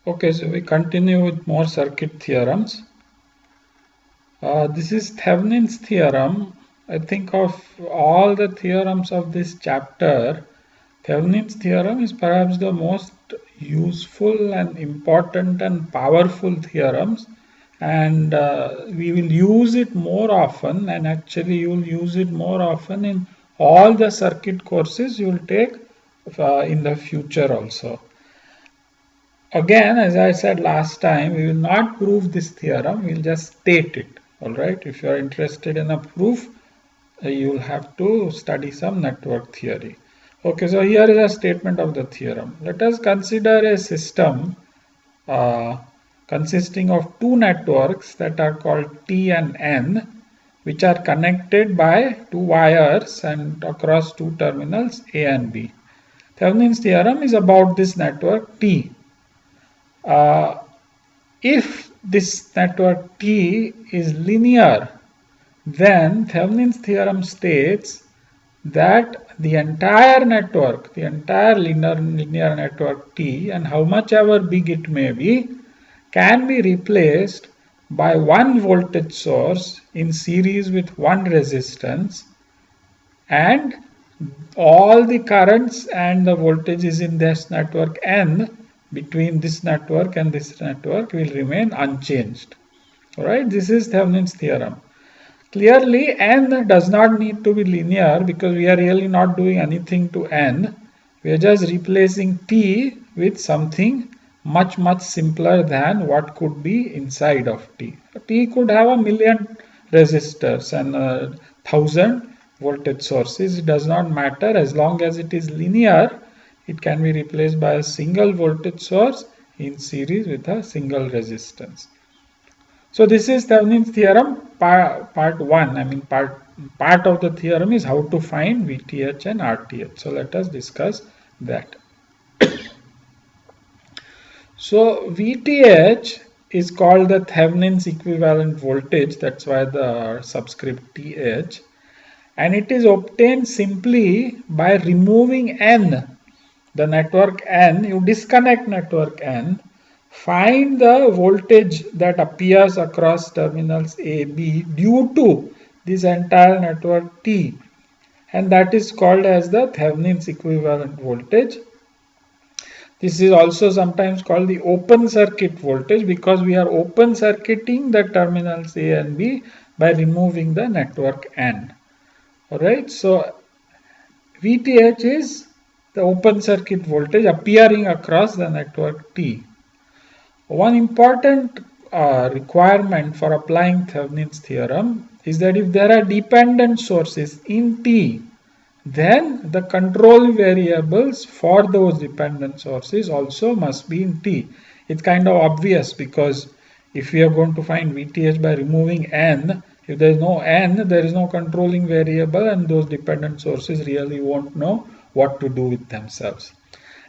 Okay, so we continue with more circuit theorems. This is Thevenin's theorem. I think of all the theorems of this chapter, Thevenin's theorem is perhaps the most useful and important and powerful theorems, and we will use it more often, and actually you will use it more often in all the circuit courses you will take in the future also. Again, as I said last time, we will not prove this theorem, we will just state it. Alright, if you are interested in a proof, you will have to study some network theory. Okay, so here is a statement of the theorem. Let us consider a system consisting of two networks that are called T and N, which are connected by two wires and across two terminals A and B. Thevenin's theorem is about this network T. If this network T is linear, then Thevenin's theorem states that the entire network, the entire linear network T, and how much ever big it may be, can be replaced by one voltage source in series with one resistance, and all the currents and the voltages in this network N between this network and this network will remain unchanged. Alright, this is Thevenin's theorem. Clearly, N does not need to be linear because we are really not doing anything to N. We are just replacing T with something much simpler than what could be inside of T. T could have 1,000,000 resistors and 1,000 voltage sources. It does not matter as long as it is linear. It can be replaced by a single voltage source in series with a single resistance. So this is Thevenin's theorem part 1. I mean part of the theorem is how to find VTH and RTH. So let us discuss that. So VTH is called the Thevenin's equivalent voltage. That's why the subscript TH. And it is obtained simply by removing N. The network N, you disconnect network N, find the voltage that appears across terminals A, B due to this entire network T, and that is called as the Thevenin's equivalent voltage. This is also sometimes called the open circuit voltage because we are open circuiting the terminals A and B by removing the network N. Alright, so VTH is the open circuit voltage appearing across the network T. One important requirement for applying Thevenin's theorem is that if there are dependent sources in T, then the control variables for those dependent sources also must be in T. It's kind of obvious because if we are going to find VTH by removing N, if there is no N, there is no controlling variable and those dependent sources really won't know what to do with themselves.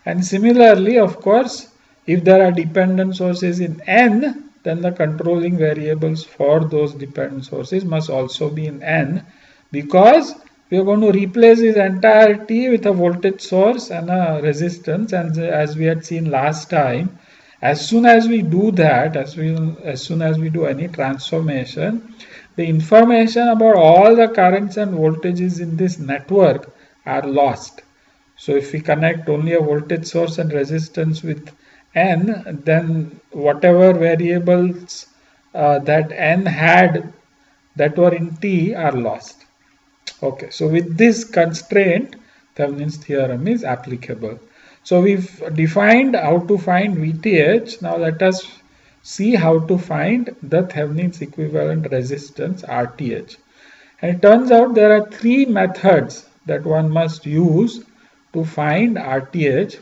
And similarly, of course, if there are dependent sources in N, then the controlling variables for those dependent sources must also be in N, because we are going to replace this entire T with a voltage source and a resistance. And as we had seen last time, as soon as we do that, as soon as we do any transformation, the information about all the currents and voltages in this network are lost. So if we connect only a voltage source and resistance with N, then whatever variables that N had that were in T are lost. Okay, so with this constraint, Thevenin's theorem is applicable. So we've defined how to find VTH. Now let us see how to find the Thevenin's equivalent resistance RTH. And it turns out there are three methods that one must use to find RTH,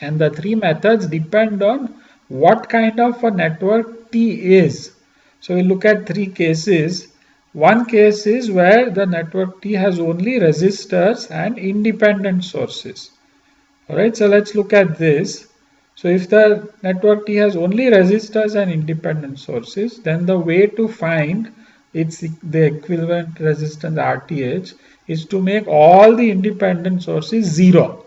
and the three methods depend on what kind of a network T is. So we look at three cases. One case is where the network T has only resistors and independent sources. Alright, so let's look at this. So if the network T has only resistors and independent sources, then the way to find the equivalent resistance RTH is to make all the independent sources 0.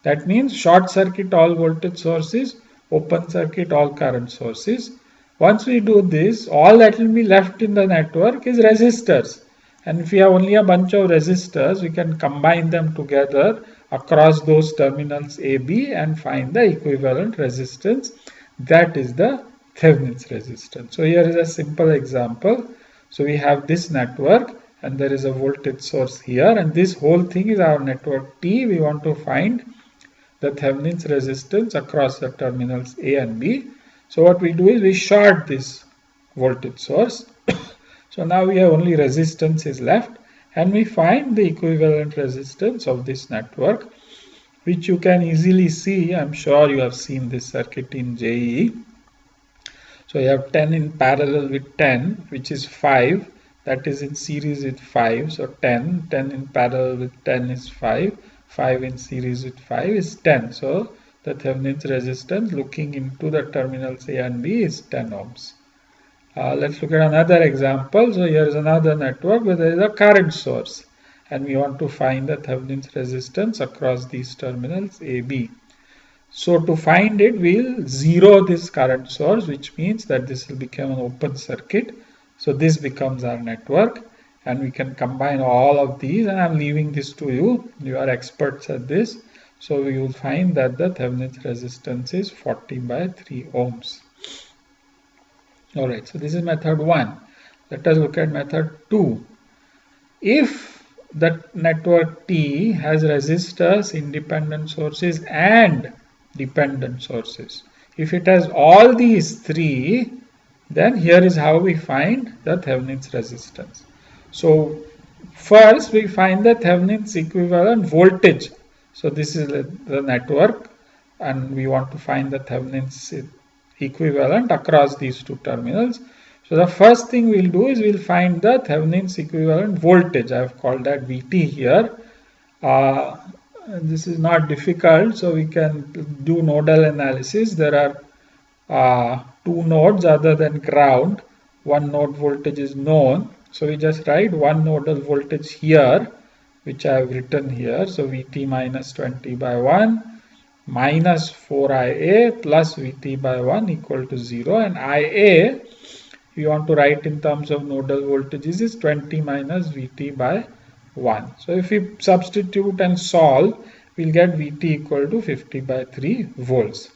That means short circuit all voltage sources, open circuit all current sources. Once we do this, all that will be left in the network is resistors. And if we have only a bunch of resistors, we can combine them together across those terminals A, B and find the equivalent resistance. That is the Thevenin's resistance. So here is a simple example. So we have this network and there is a voltage source here, and this whole thing is our network T. We want to find the Thevenin's resistance across the terminals A and B. So what we do is we short this voltage source. So now we have only resistance is left, and we find the equivalent resistance of this network, which you can easily see. I'm sure you have seen this circuit in JEE. So you have 10 in parallel with 10, which is 5. That is in series with 5. So 10 in parallel with 10 is 5. 5 in series with 5 is 10. So the Thevenin's resistance looking into the terminals A and B is 10 ohms. Let's look at another example. So here is another network where there is a current source, and we want to find the Thevenin's resistance across these terminals A, B. So to find it, we'll zero this current source, which means that this will become an open circuit. So this becomes our network, and we can combine all of these, and I'm leaving this to you. You are experts at this. So we will find that the Thevenin's resistance is 40 by 3 ohms. Alright, so this is method 1. Let us look at method 2. If the network T has resistors, independent sources and dependent sources, if it has all these three, then here is how we find the Thevenin's resistance. So first we find the Thevenin's equivalent voltage. So this is the network, and we want to find the Thevenin's equivalent across these two terminals. So the first thing we'll do is we'll find the Thevenin's equivalent voltage. I have called that VT here. This is not difficult, so we can do nodal analysis. There are two nodes other than ground. One node voltage is known, so we just write one nodal voltage here, which I have written here. So VT minus 20 by 1 minus 4IA plus VT by 1 equal to 0, and IA we want to write in terms of nodal voltages is 20 minus VT by 1. So if we substitute and solve, we'll get VT equal to 50 by 3 volts.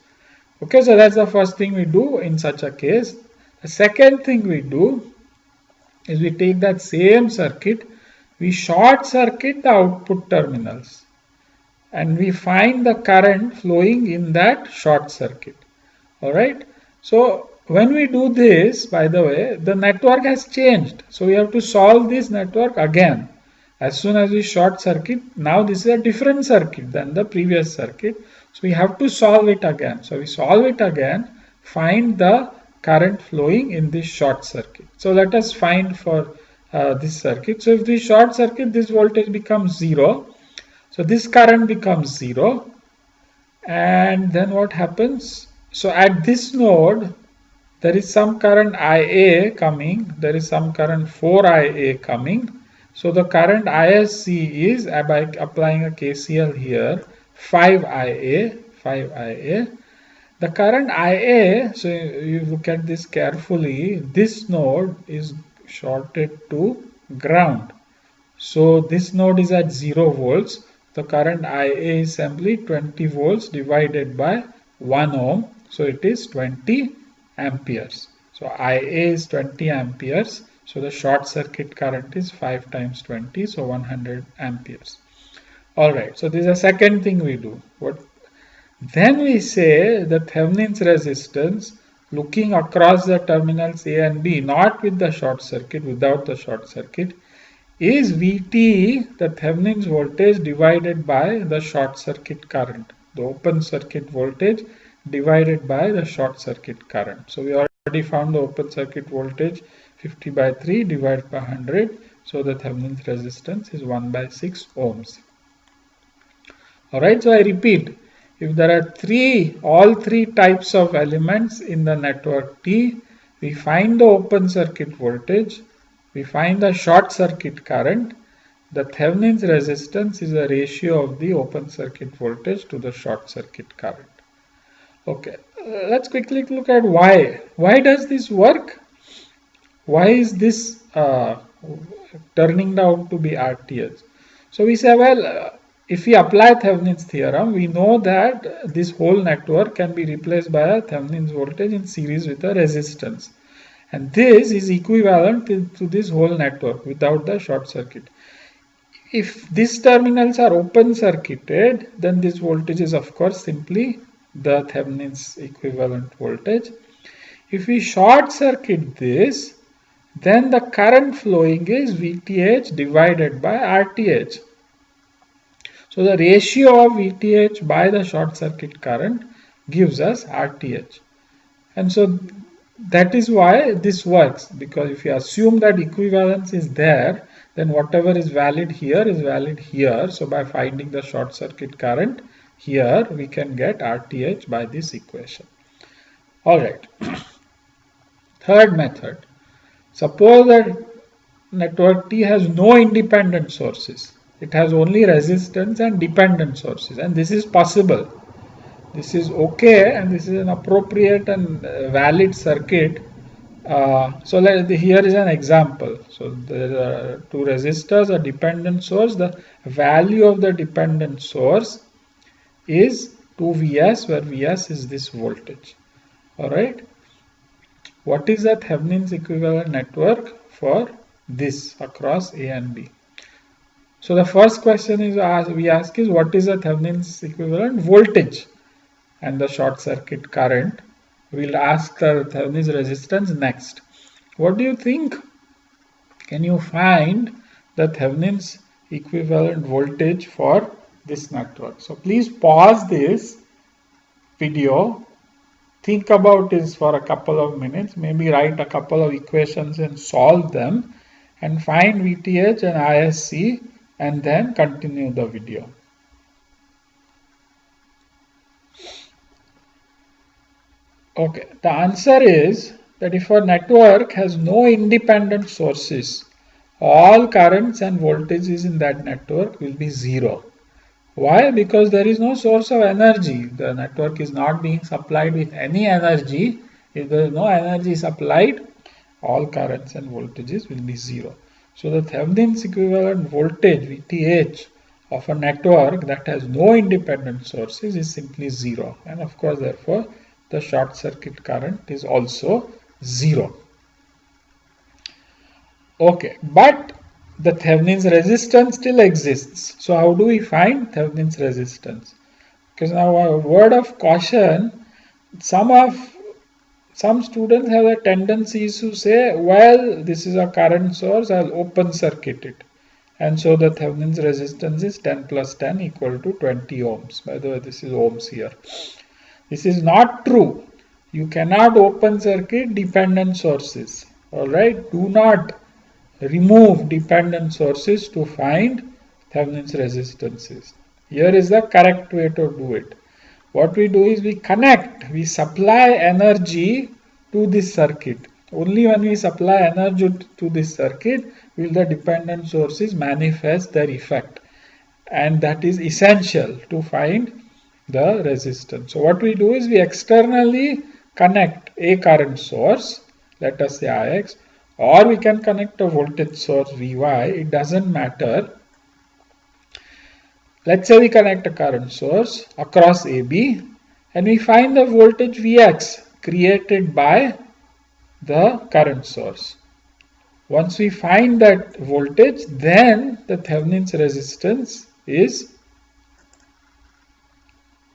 Okay, so that's the first thing we do in such a case. The second thing we do is we take that same circuit, we short circuit the output terminals, and we find the current flowing in that short circuit. Alright, so when we do this, by the way, the network has changed. So we have to solve this network again. As soon as we short circuit, now this is a different circuit than the previous circuit. So we have to solve it again. So we solve it again, find the current flowing in this short circuit. So let us find for this circuit. So if we short circuit, this voltage becomes 0. So this current becomes 0. And then what happens? So at this node, there is some current IA coming. There is some current 4IA coming. So the current ISC is, by applying a KCL here, 5IA. The current IA, so you look at this carefully, this node is shorted to ground. So this node is at 0 volts. The current IA is simply 20 volts divided by 1 ohm. So it is 20 amperes. So IA is 20 amperes. So the short circuit current is 5 times 20, so 100 amperes. Alright, so this is the second thing we do. Then we say the Thevenin's resistance looking across the terminals A and B, not with the short circuit, without the short circuit, is VT, the Thevenin's voltage, divided by the short circuit current, the open circuit voltage divided by the short circuit current. So we already found the open circuit voltage 50 by 3 divided by 100. So the Thevenin's resistance is 1 by 6 ohms. Alright, so I repeat, if there are all three types of elements in the network T, we find the open circuit voltage, we find the short circuit current. The Thevenin's resistance is a ratio of the open circuit voltage to the short circuit current. Okay, let's quickly look at why. Why does this work? Why is this turning out to be RTH? So we say, well, if we apply Thevenin's theorem, we know that this whole network can be replaced by a Thevenin's voltage in series with a resistance. And this is equivalent to this whole network without the short circuit. If these terminals are open circuited, then this voltage is of course simply the Thevenin's equivalent voltage. If we short circuit this, then the current flowing is VTH divided by RTH. So the ratio of VTH by the short circuit current gives us RTH. And so that is why this works, because if you assume that equivalence is there, then whatever is valid here is valid here. So by finding the short circuit current here, we can get RTH by this equation. Alright. Third method. Suppose that network T has no independent sources. It has only resistance and dependent sources, and this is possible. This is okay, and this is an appropriate and valid circuit. So here is an example. So there are two resistors, a dependent source. The value of the dependent source is 2 Vs, where Vs is this voltage. Alright. What is the Thevenin's equivalent network for this across A and B? So the first question we ask is, what is the Thevenin's equivalent voltage and the short circuit current? We'll ask the Thevenin's resistance next. What do you think? Can you find the Thevenin's equivalent voltage for this network? So please pause this video. Think about this for a couple of minutes, maybe write a couple of equations and solve them, and find VTH and ISC, and then continue the video. Okay, the answer is that if a network has no independent sources, all currents and voltages in that network will be zero. Why? Because there is no source of energy. The network is not being supplied with any energy. If there is no energy supplied, all currents and voltages will be zero. So the Thevenin's equivalent voltage VTH of a network that has no independent sources is simply zero. And of course, therefore, the short circuit current is also zero. Okay, but the Thevenin's resistance still exists. So how do we find Thevenin's resistance? Because now a word of caution, some students have a tendency to say, well, this is a current source, I'll open circuit it. And so the Thevenin's resistance is 10 plus 10 equal to 20 ohms. By the way, this is ohms here. This is not true. You cannot open circuit dependent sources. Alright, do not remove dependent sources to find Thevenin's resistances. Here is the correct way to do it. What we do is we supply energy to this circuit. Only when we supply energy to this circuit will the dependent sources manifest their effect. And that is essential to find the resistance. So what we do is we externally connect a current source, let us say Ix, or we can connect a voltage source Vy, it doesn't matter. Let's say we connect a current source across AB and we find the voltage Vx created by the current source. Once we find that voltage, then the Thevenin's resistance is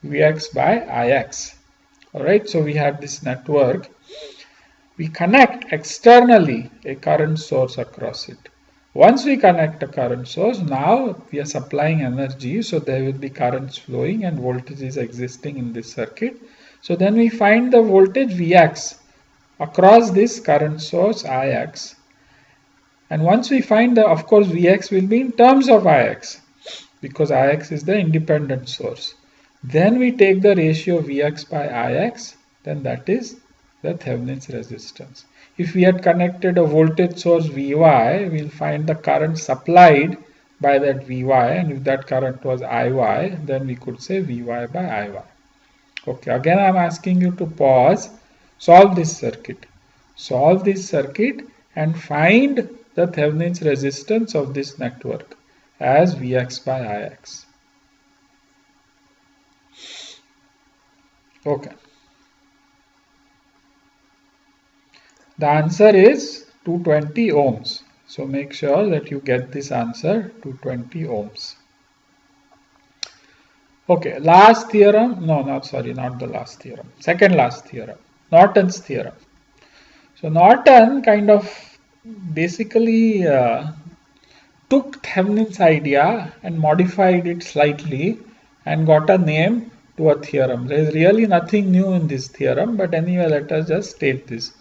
Vx by Ix. Alright, so we have this network. We connect externally a current source across it. Once we connect a current source, now we are supplying energy, so there will be currents flowing and voltage is existing in this circuit. So then we find the voltage Vx across this current source Ix. And once we find the, of course, Vx will be in terms of Ix, because Ix is the independent source. Then we take the ratio Vx by Ix, then that is the Thevenin's resistance. If we had connected a voltage source Vy, we'll find the current supplied by that Vy, and if that current was Iy, then we could say Vy by Iy. Okay, again I am asking you to pause, solve this circuit. Solve this circuit and find the Thevenin's resistance of this network as Vx by Ix. Okay. The answer is 220 ohms. So make sure that you get this answer, 220 ohms. Okay, last theorem. No, not sorry, not the last theorem. Second last theorem, Norton's theorem. So Norton kind of basically took Thevenin's idea and modified it slightly and got a name to a theorem. There is really nothing new in this theorem, but anyway, let us just state this.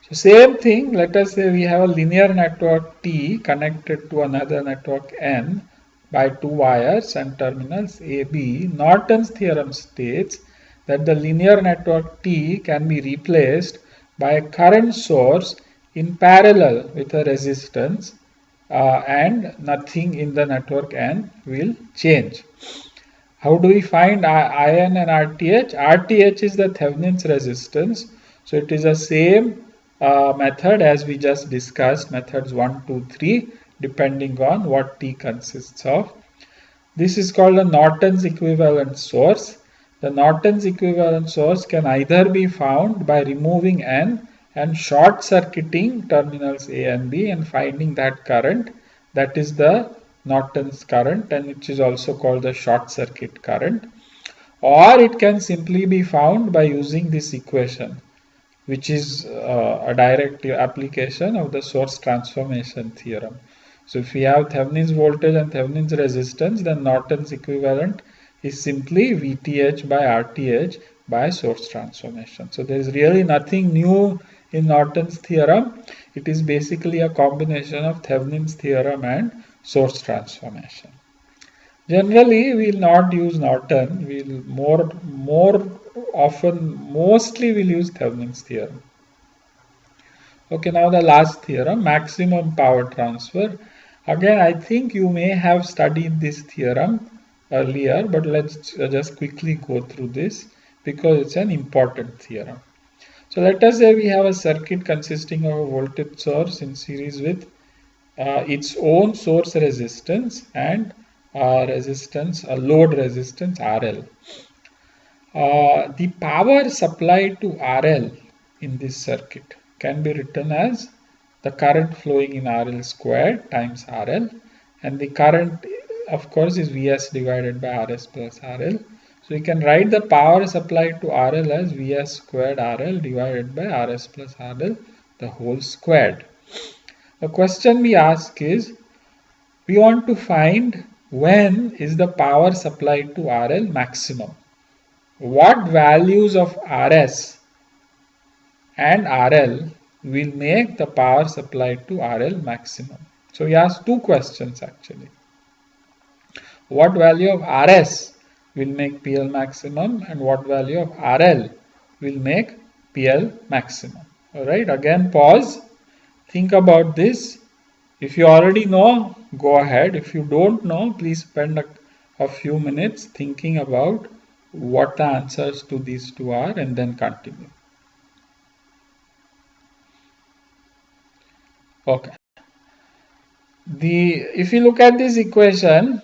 So same thing, let us say we have a linear network T connected to another network N by two wires and terminals A, B. Norton's theorem states that the linear network T can be replaced by a current source in parallel with a resistance and nothing in the network N will change. How do we find IN and RTH? RTH is the Thevenin's resistance. So it is the same method as we just discussed, methods 1, 2, 3, depending on what T consists of. This is called a Norton's equivalent source. The Norton's equivalent source can either be found by removing N and short circuiting terminals A and B and finding that current. That is the Norton's current, and which is also called the short circuit current. Or it can simply be found by using this equation, which is a direct application of the source transformation theorem. So if we have Thevenin's voltage and Thevenin's resistance, then Norton's equivalent is simply VTH by RTH by source transformation. So there is really nothing new in Norton's theorem. It is basically a combination of Thevenin's theorem and source transformation. Generally, we will not use Norton. We will more often, mostly we'll use Thevenin's theorem. Okay, now the last theorem, maximum power transfer. Again, I think you may have studied this theorem earlier, but let's just quickly go through this because it's an important theorem. So let us say we have a circuit consisting of a voltage source in series with its own source resistance and load resistance RL. The power supplied to RL in this circuit can be written as the current flowing in RL squared times RL, and the current of course is Vs divided by Rs plus RL. So we can write the power supplied to RL as Vs squared RL divided by Rs plus RL the whole squared. The question we ask is, we want to find when is the power supplied to RL maximum. What values of Rs and RL will make the power supplied to RL maximum? So we ask two questions actually. What value of Rs will make PL maximum and what value of RL will make PL maximum? Alright, again pause, think about this. If you already know, go ahead. If you don't know, please spend a few minutes thinking about what the answers to these two are and then continue. Okay. If you look at this equation,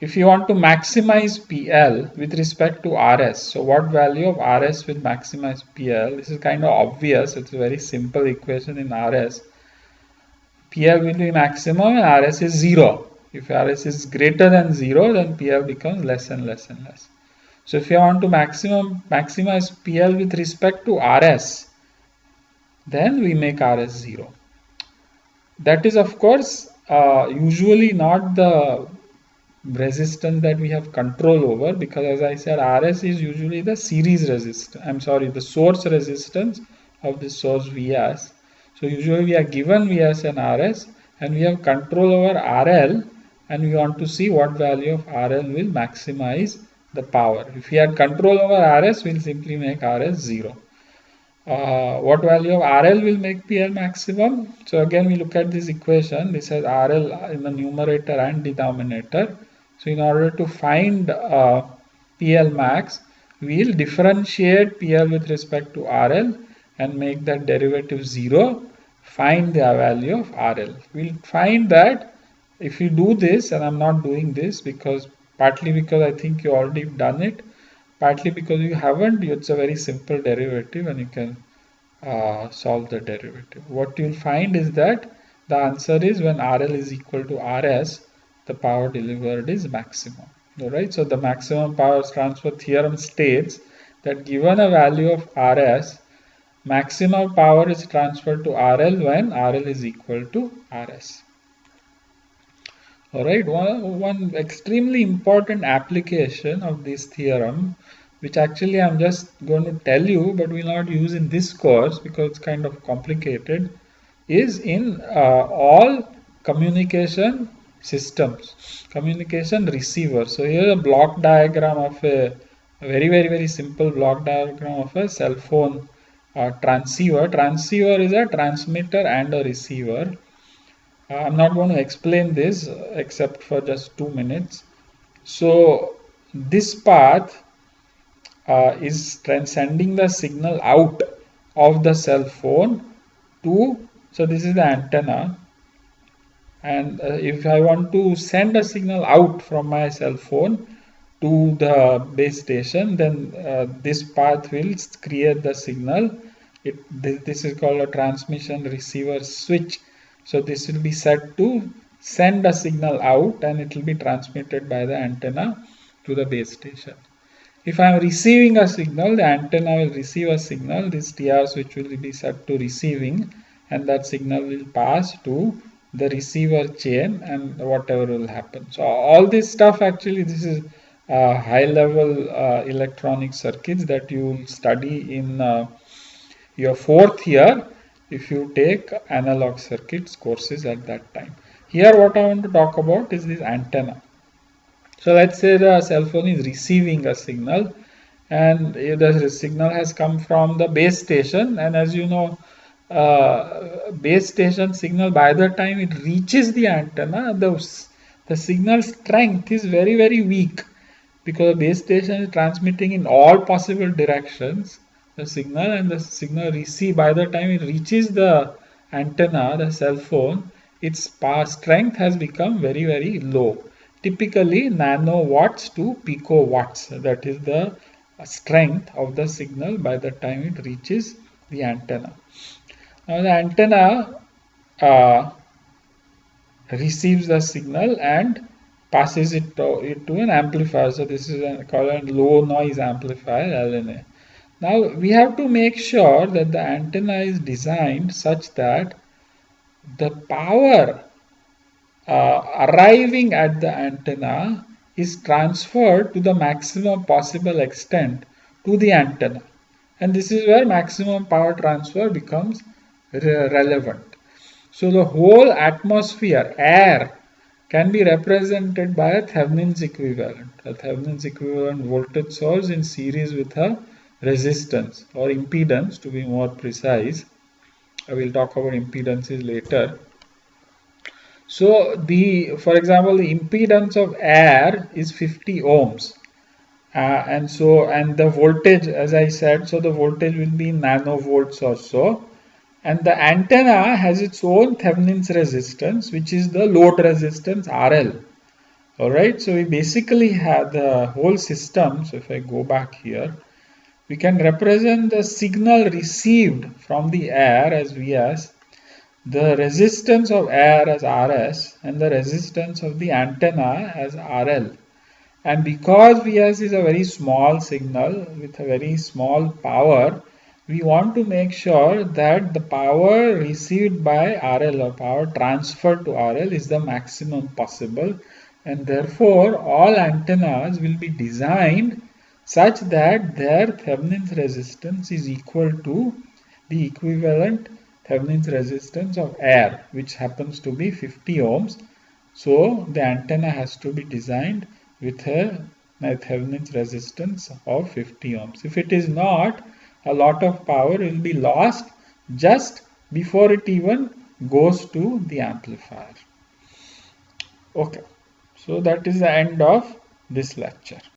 if you want to maximize PL with respect to RS, so what value of RS will maximize PL? This is kind of obvious. It's a very simple equation in RS. PL will be maximum and RS is 0. If RS is greater than 0, then PL becomes less and less and less. So if you want to maximize PL with respect to RS, then we make RS 0. That is of course usually not the resistance that we have control over, because as I said, RS is usually the series resistance, the source resistance of the source Vs. So usually we are given Vs and Rs and we have control over RL, and we want to see what value of RL will maximize the power. If we had control over Rs, we'll simply make Rs 0. What value of RL will make PL maximum? So again we look at this equation. This has RL in the numerator and denominator. So in order to find PL max, we'll differentiate PL with respect to RL and make that derivative 0, find the value of RL. We'll find that if you do this, and I'm not doing this partly because I think you already done it, partly because you haven't, it's a very simple derivative and you can solve the derivative. What you'll find is that the answer is when RL is equal to RS, the power delivered is maximum. Alright, so the maximum power transfer theorem states that given a value of RS, maximum power is transferred to RL when RL is equal to RS. Alright, one extremely important application of this theorem, which actually I'm just going to tell you but will not use in this course because it's kind of complicated, is in all communication systems, communication receivers. So here a block diagram of a very simple block diagram of a cell phone transceiver. Transceiver is a transmitter and a receiver. I'm not going to explain this except for just 2 minutes. So this path is sending the signal out of the cell phone to, so this is the antenna, and if I want to send a signal out from my cell phone to the base station, then this path will create the signal. This is called a transmission receiver switch. So this will be set to send a signal out and it will be transmitted by the antenna to the base station. If I am receiving a signal, the antenna will receive a signal. This TR switch will be set to receiving and that signal will pass to the receiver chain and whatever will happen. So all this stuff actually, this is high level electronic circuits that you will study in your 4th year if you take analog circuits courses at that time. Here what I want to talk about is this antenna. So let's say the cell phone is receiving a signal and the signal has come from the base station, and as you know, base station signal, by the time it reaches the antenna, the signal strength is very weak because the base station is transmitting in all possible directions the signal, and the signal by the time it reaches the antenna, the cell phone, its power strength has become very low. Typically nanowatts to picowatts, that is the strength of the signal by the time it reaches the antenna. Now the antenna receives the signal and passes it to an amplifier. So this is called a low noise amplifier, LNA. Now we have to make sure that the antenna is designed such that the power arriving at the antenna is transferred to the maximum possible extent to the antenna, and this is where maximum power transfer becomes relevant. So the whole atmosphere, air, can be represented by a Thevenin's equivalent. A Thevenin's equivalent voltage source in series with a resistance or impedance, to be more precise. I will talk about impedances later. So for example, the impedance of air is 50 ohms. And the voltage, as I said, so the voltage will be in nanovolts or so. And the antenna has its own Thevenin's resistance, which is the load resistance RL. Alright, so we basically have the whole system. So if I go back here, we can represent the signal received from the air as Vs, the resistance of air as Rs, and the resistance of the antenna as RL. And because Vs is a very small signal with a very small power, we want to make sure that the power received by RL or power transferred to RL is the maximum possible, and therefore all antennas will be designed such that their Thevenin's resistance is equal to the equivalent Thevenin's resistance of air, which happens to be 50 ohms. So the antenna has to be designed with a Thevenin's resistance of 50 ohms. If it is not, a lot of power will be lost just before it even goes to the amplifier. Okay, so that is the end of this lecture.